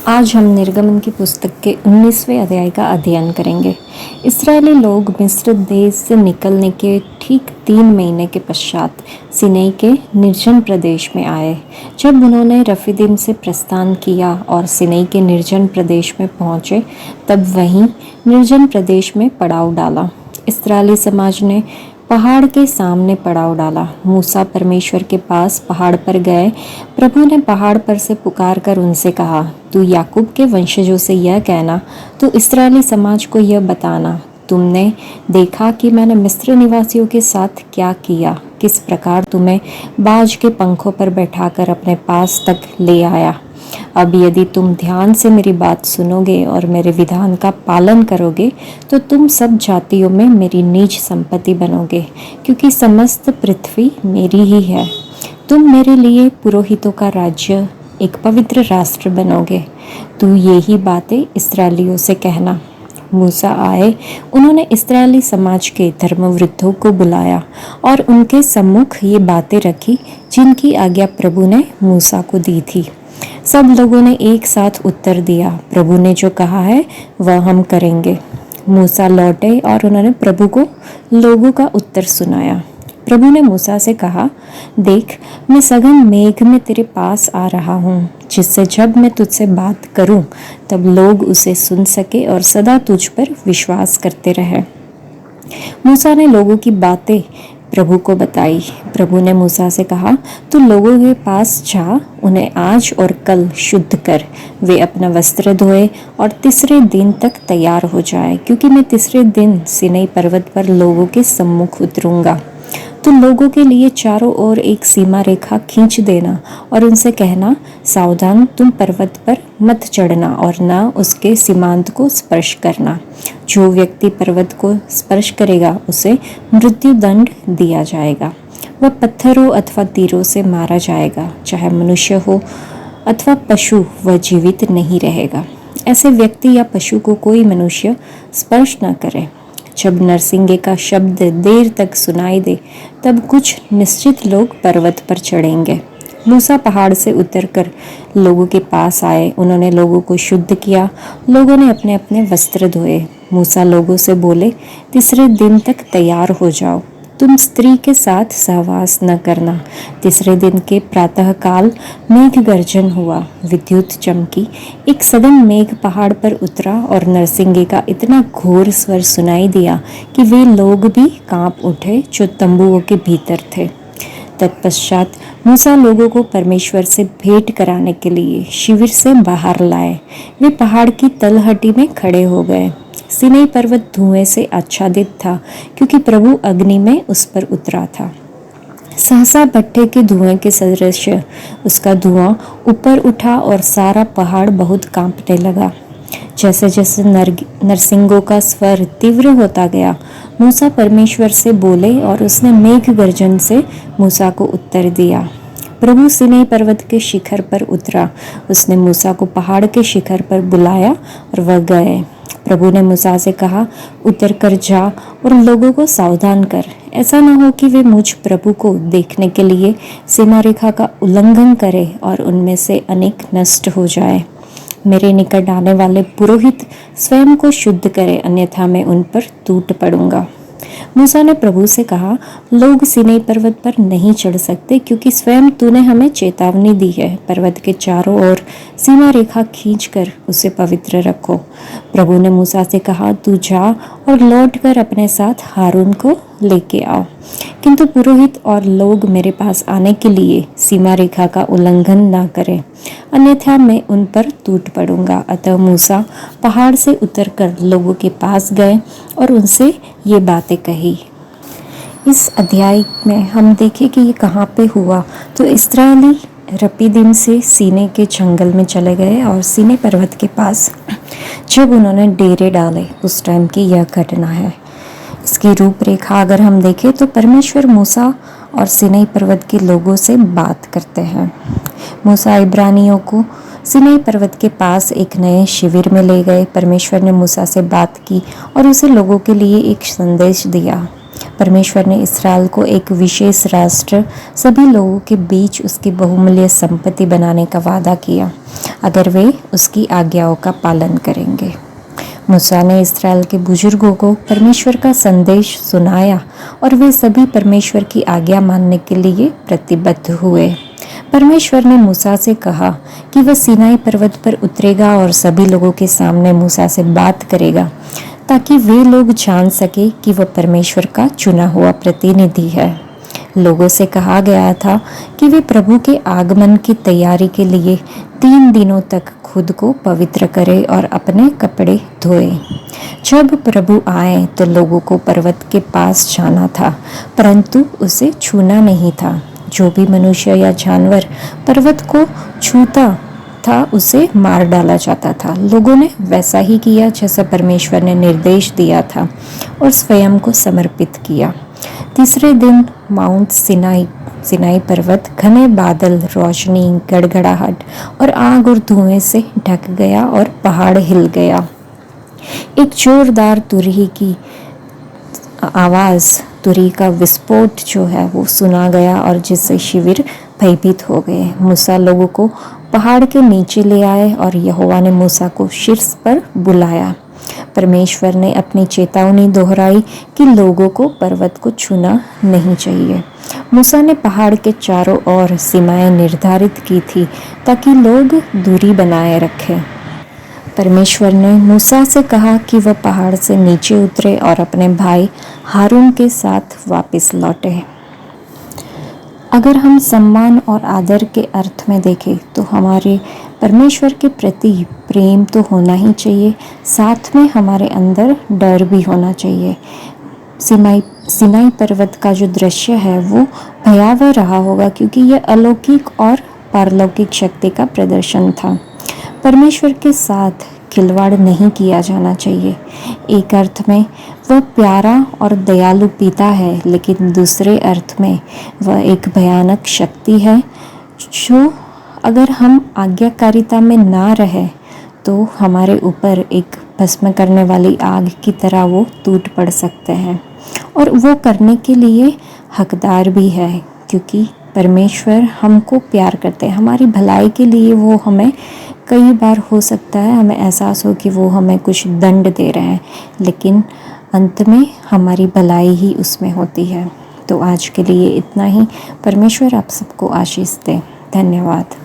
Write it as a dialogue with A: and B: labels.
A: आज हम निर्गमन की पुस्तक के 19वें अध्याय का अध्ययन करेंगे। इस्राएली लोग मिस्र देश से निकलने के ठीक 3 महीने के पश्चात सीनै के निर्जन प्रदेश में आए। जब उन्होंने रफीदीम से प्रस्थान किया और सीनै के निर्जन प्रदेश में पहुंचे, तब वहीं निर्जन प्रदेश में पड़ाव डाला। इस्राएली समाज ने पहाड़ के सामने पड़ाव डाला। मूसा परमेश्वर के पास पहाड़ पर गए। प्रभु ने पहाड़ पर से पुकार कर उनसे कहा, तू याकूब के वंशजों से यह कहना, तू इस्राएली समाज को यह बताना, तुमने देखा कि मैंने मिस्र निवासियों के साथ क्या किया, किस प्रकार तुम्हें बाज के पंखों पर बैठाकर अपने पास तक ले आया। अब यदि तुम ध्यान से मेरी बात सुनोगे और मेरे विधान का पालन करोगे, तो तुम सब जातियों में मेरी निज संपत्ति बनोगे, क्योंकि समस्त पृथ्वी मेरी ही है। तुम मेरे लिए पुरोहितों का राज्य, एक पवित्र राष्ट्र बनोगे। तू ये ही बातें इस्राएलियों से कहना। मूसा आए, उन्होंने इस्राएली समाज के धर्मवृद्धों को बुलाया और उनके सम्मुख ये बातें रखी जिनकी आज्ञा प्रभु ने मूसा को दी थी। सब लोगों ने एक साथ उत्तर दिया, प्रभु ने जो कहा है वह हम करेंगे। मूसा लौटे और उन्होंने प्रभु को लोगों का उत्तर सुनाया। प्रभु ने मूसा से कहा, देख, मैं सघन मेघ में तेरे पास आ रहा हूँ, जिससे जब मैं तुझसे बात करूँ तब लोग उसे सुन सके और सदा तुझ पर विश्वास करते रहे। मूसा ने लोगों की बातें प्रभु को बताई। प्रभु ने मूसा से कहा, तू लोगों के पास जा, उन्हें आज और कल शुद्ध कर, वे अपना वस्त्र धोए और तीसरे दिन तक तैयार हो जाए, क्योंकि मैं तीसरे दिन सीनै पर्वत पर लोगों के सम्मुख उतरूंगा। तो लोगों के लिए चारों ओर एक सीमा रेखा खींच देना और उनसे कहना, सावधान, तुम पर्वत पर मत चढ़ना और न उसके सीमांत को स्पर्श करना। जो व्यक्ति पर्वत को स्पर्श करेगा उसे मृत्यु दंड दिया जाएगा। वह पत्थरों अथवा तीरों से मारा जाएगा, चाहे मनुष्य हो अथवा पशु, वह जीवित नहीं रहेगा। ऐसे व्यक्ति या पशु को कोई मनुष्य स्पर्श न करे। जब नरसिंगे का शब्द देर तक सुनाई दे, तब कुछ निश्चित लोग पर्वत पर चढ़ेंगे। मूसा पहाड़ से उतरकर लोगों के पास आए। उन्होंने लोगों को शुद्ध किया। लोगों ने अपने अपने वस्त्र धोए। मूसा लोगों से बोले, तीसरे दिन तक तैयार हो जाओ। तुम स्त्री के साथ सहवास न करना। तीसरे दिन के प्रातःकाल मेघ गर्जन हुआ, विद्युत चमकी, एक सघन मेघ पहाड़ पर उतरा और नरसिंगे का इतना घोर स्वर सुनाई दिया कि वे लोग भी कांप उठे जो तंबुओं के भीतर थे। तत्पश्चात मूसा लोगों को परमेश्वर से भेंट कराने के लिए शिविर से बाहर लाए। वे पहाड़ की तलहटी में खड़े हो गए। सीनै पर्वत धुएं से आच्छादित था, क्योंकि प्रभु अग्नि में उस पर उतरा था। सहसा भट्ठे के धुएं के सदृश उसका धुआं ऊपर उठा और सारा पहाड़ बहुत कांपने लगा। जैसे जैसे नरसिंगों का स्वर तीव्र होता गया, मूसा परमेश्वर से बोले और उसने मेघ गर्जन से मूसा को उत्तर दिया। प्रभु सीनै पर्वत के शिखर पर उतरा। उसने मूसा को पहाड़ के शिखर पर बुलाया और वह गए। प्रभु ने मूसा से कहा, उतर कर जा और लोगों को सावधान कर, ऐसा न हो कि वे मुझ प्रभु को देखने के लिए सीमा रेखा का उल्लंघन करें और उनमें से अनेक नष्ट हो जाए। मेरे निकट आने वाले पुरोहित स्वयं को शुद्ध करें, अन्यथा मैं उन पर टूट पड़ूंगा। मूसा ने प्रभु से कहा, लोग सीनै पर्वत पर नहीं चढ़ सकते, क्योंकि स्वयं तूने हमें चेतावनी दी है। पर्वत के चारों ओर सीमा रेखा खींचकर उसे पवित्र रखो। प्रभु ने मूसा से कहा, तू जा और लौटकर अपने साथ हारून को लेके आओ, किंतु पुरोहित और लोग मेरे पास आने के लिए सीमा रेखा का उल्लंघन ना करें, अन्यथा मैं उन पर टूट पड़ूंगा। अतः मूसा पहाड़ से उतरकर लोगों के पास गए और उनसे ये बातें कही। इस अध्याय में हम देखें कि ये कहाँ पे हुआ। तो इस्राएली रपीदीम से सीनै के जंगल में चले गए और सीनै पर्वत के पास जब उन्होंने डेरे डाले, उस टाइम की यह घटना है। इसकी रूपरेखा अगर हम देखें तो परमेश्वर मूसा और सीनै पर्वत के लोगों से बात करते हैं। मूसा इब्रानियों को सीनै पर्वत के पास एक नए शिविर में ले गए। परमेश्वर ने मूसा से बात की और उसे लोगों के लिए एक संदेश दिया। परमेश्वर ने इसराइल को एक विशेष राष्ट्र, सभी लोगों के बीच उसकी बहुमूल्य संपत्ति बनाने का वादा किया, अगर वे उसकी आज्ञाओं का पालन करेंगे। मूसा ने इसराइल के बुजुर्गों को परमेश्वर का संदेश सुनाया और वे सभी परमेश्वर की आज्ञा मानने के लिए प्रतिबद्ध हुए। परमेश्वर ने मूसा से कहा कि वह सीनाई पर्वत पर उतरेगा और सभी लोगों के सामने मूसा से बात करेगा, ताकि वे लोग जान सके कि वह परमेश्वर का चुना हुआ प्रतिनिधि है। लोगों से कहा गया था कि वे प्रभु के आगमन की तैयारी के लिए 3 दिनों तक खुद को पवित्र करें और अपने कपड़े धोएं। जब प्रभु आए तो लोगों को पर्वत के पास जाना था, परंतु उसे छूना नहीं था। जो भी मनुष्य या जानवर पर्वत को छूता था उसे मार डाला जाता था। लोगों ने वैसा ही किया जैसा परमेश्वर ने निर्देश दिया था और स्वयं को समर्पित किया। तीसरे दिन माउंट सिनाई पर्वत घने बादल, रोशनी, गड़गड़ाहट और आग और धुएं से ढक गया और पहाड़ हिल गया। एक जोरदार तुरही की आवाज़, तुरही का विस्फोट जो है वो सुना गया और जिससे शिविर भयभीत हो गए। मूसा लोगों को पहाड़ के नीचे ले आए और यहोवा ने मूसा को शीर्ष पर बुलाया। परमेश्वर ने अपनी चेतावनी दोहराई कि लोगों को पर्वत को छूना नहीं चाहिए। मूसा ने पहाड़ के चारों ओर सीमाएं निर्धारित की थी ताकि लोग दूरी बनाए रखें। परमेश्वर ने मूसा से कहा कि वह पहाड़ से नीचे उतरे और अपने भाई हारून के साथ वापस लौटे। अगर हम सम्मान और आदर के अर्थ में देखें तो हमारे परमेश्वर के प्रति प्रेम तो होना ही चाहिए, साथ में हमारे अंदर डर भी होना चाहिए। सिनाई पर्वत का जो दृश्य है वो भयावह रहा होगा, क्योंकि यह अलौकिक और पारलौकिक शक्ति का प्रदर्शन था। परमेश्वर के साथ खिलवाड़ नहीं किया जाना चाहिए। एक अर्थ में वह प्यारा और दयालु पिता है, लेकिन दूसरे अर्थ में वह एक भयानक शक्ति है जो अगर हम आज्ञाकारिता में ना रहे तो हमारे ऊपर एक भस्म करने वाली आग की तरह वो टूट पड़ सकते हैं। और वो करने के लिए हकदार भी है, क्योंकि परमेश्वर हमको प्यार करते हैं, हमारी भलाई के लिए वो हमें कई बार हो सकता है हमें एहसास हो कि वो हमें कुछ दंड दे रहे हैं, लेकिन अंत में हमारी भलाई ही उसमें होती है। तो आज के लिए इतना ही। परमेश्वर आप सबको आशीष दे। धन्यवाद।